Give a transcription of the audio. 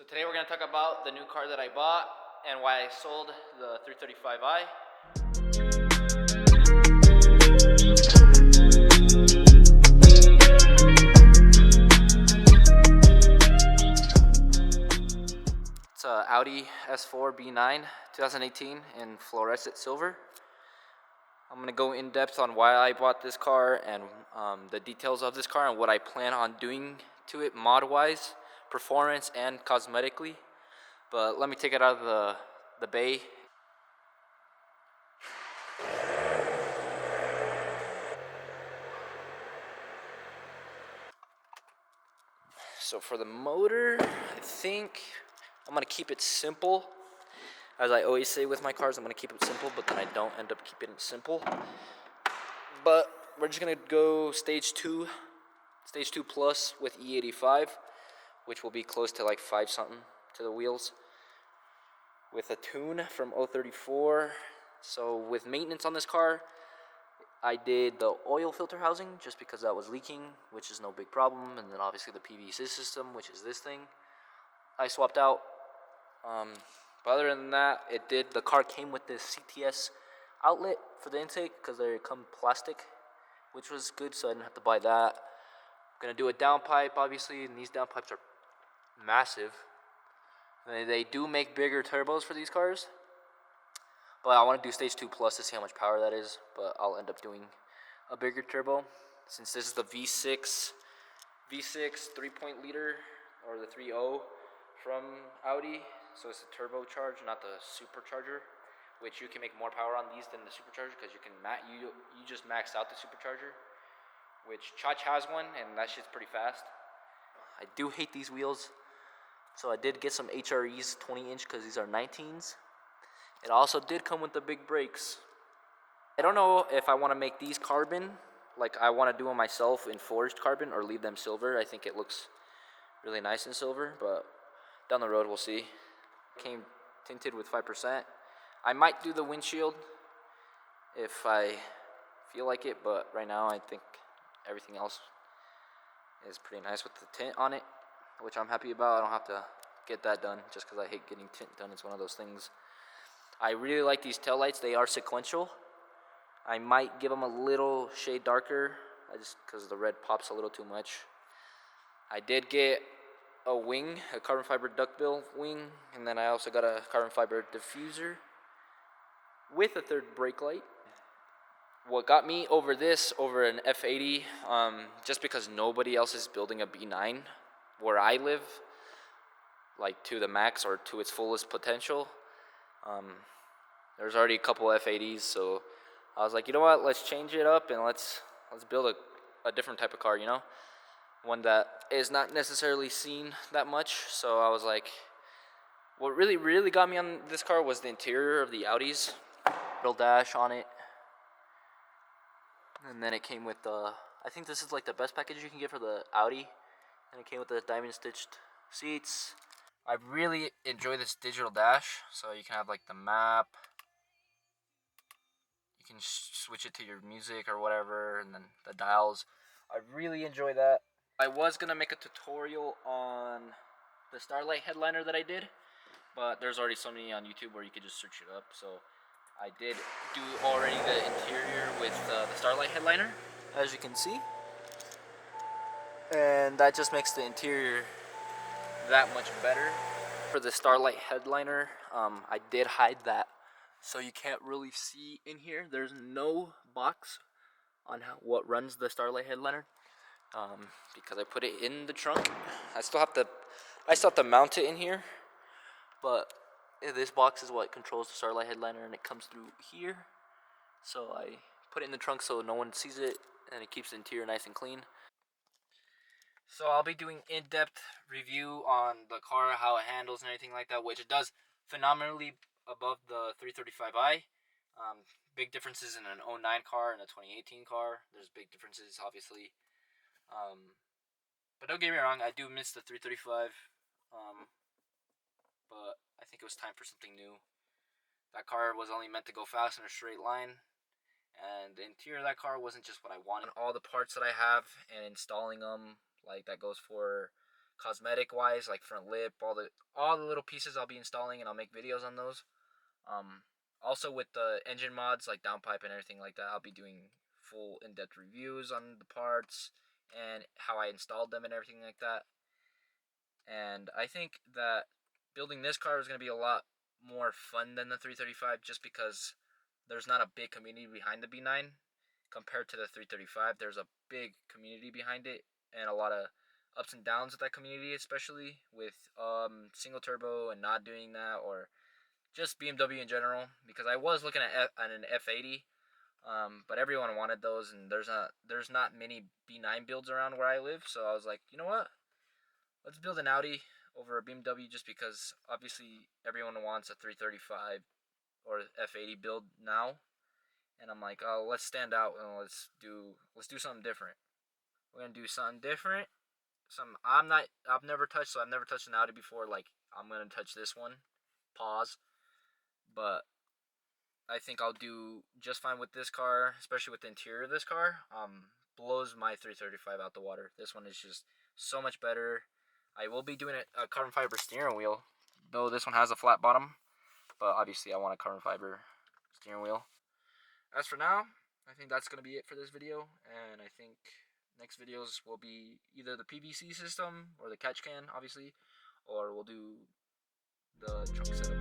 So today we're going to talk about the new car that I bought and why I sold the 335i. It's a Audi S4 B9 2018 in fluorescent silver. I'm going to go in depth on why I bought this car and the details of this car and what I plan on doing to it mod-wise, performance, and cosmetically. But let me take it out of the bay. So for the motor, I think I'm going to keep it simple. As I always say with my cars, I'm going to keep it simple, but then I don't end up keeping it simple. But we're just going to go stage 2 plus with E85, which will be close to like 5 something to the wheels, with a tune from 034. So with maintenance on this car, I did the oil filter housing just because that was leaking, which is no big problem, and then obviously the PVC system, which is this thing, I swapped out. But other than that, the car came with this CTS outlet for the intake because they come plastic, which was good, so I didn't have to buy that. I'm gonna do a downpipe, obviously, and these downpipes are massive. They do make bigger turbos for these cars, but I want to do stage 2 plus to see how much power that is, but I'll end up doing a bigger turbo since this is the V6 3.0 liter or the 3.0 from Audi. So it's a turbocharged, not the supercharger, which you can make more power on these than the supercharger because you just maxed out the supercharger, which Chach has one and that shit's pretty fast. I do hate these wheels, so I did get some HREs 20-inch because these are 19s. It also did come with the big brakes. I don't know if I want to make these carbon, like I want to do them myself in forged carbon, or leave them silver. I think it looks really nice in silver, but down the road we'll see. Came tinted with 5%. I might do the windshield if I feel like it, but right now I think everything else is pretty nice with the tint on it, which I'm happy about. I don't have to get that done just because I hate getting tint done. It's one of those things. I really like these taillights. They are sequential. I might give them a little shade darker, just because the red pops a little too much. I did get a wing, a carbon fiber duckbill wing, and then I also got a carbon fiber diffuser with a third brake light. What got me over an F80, just because nobody else is building a B9 where I live, like to the max or to its fullest potential. There's already a couple F80s, so I was like, you know what, let's change it up and let's build a different type of car, one that is not necessarily seen that much. So I was like, what really got me on this car was the interior of the Audis. Little dash on it, and then it came with I think this is like the best package you can get for the Audi, and it came with the diamond stitched seats. I really enjoy this digital dash, so you can have like the map, you can switch it to your music or whatever, and then the dials. I really enjoy that. I was gonna make a tutorial on the Starlight headliner that I did, but there's already so many on YouTube where you could just search it up. So I did do already the interior with the Starlight headliner, as you can see, and that just makes the interior that much better. For the Starlight headliner, I did hide that, so you can't really see in here. There's no box on what runs the Starlight headliner, because I put it in the trunk. I still have to mount it in here, but this box is what controls the Starlight headliner, and it comes through here. So I put it in the trunk so no one sees it, and it keeps the interior nice and clean. So I'll be doing in-depth review on the car, how it handles and everything like that, which it does phenomenally above the 335i. Big differences in an 09 car and a 2018 car. There's big differences, obviously. But don't get me wrong, I do miss the 335. But I think it was time for something new. That car was only meant to go fast in a straight line, and the interior of that car wasn't just what I wanted. All the parts that I have and installing them, like that goes for cosmetic wise, like front lip, all the little pieces I'll be installing, and I'll make videos on those. Um, Also with the engine mods like downpipe and everything like that, I'll be doing full in-depth reviews on the parts and how I installed them and everything like that. And I think that building this car is going to be a lot more fun than the 335 just because there's not a big community behind the B9 compared to the 335. There's a big community behind it and a lot of ups and downs with that community, especially with single turbo and not doing that, or just BMW in general, because I was looking at an F80, but everyone wanted those, and there's not many B9 builds around where I live, so I was like, you know what? Let's build an Audi over a BMW, just because obviously everyone wants a 335 or F80 build now, and I'm like, oh, let's stand out and let's do something different. We're gonna do something different. I've never touched, so I've never touched an Audi before. Like, I'm gonna touch this one. Pause. But I think I'll do just fine with this car, especially with the interior of this car. Blows my 335 out the water. This one is just so much better. I will be doing a carbon fiber steering wheel, though this one has a flat bottom, but obviously I want a carbon fiber steering wheel. As for now, I think that's going to be it for this video, and I think next videos will be either the PVC system or the catch can, obviously, or we'll do the trunk setup.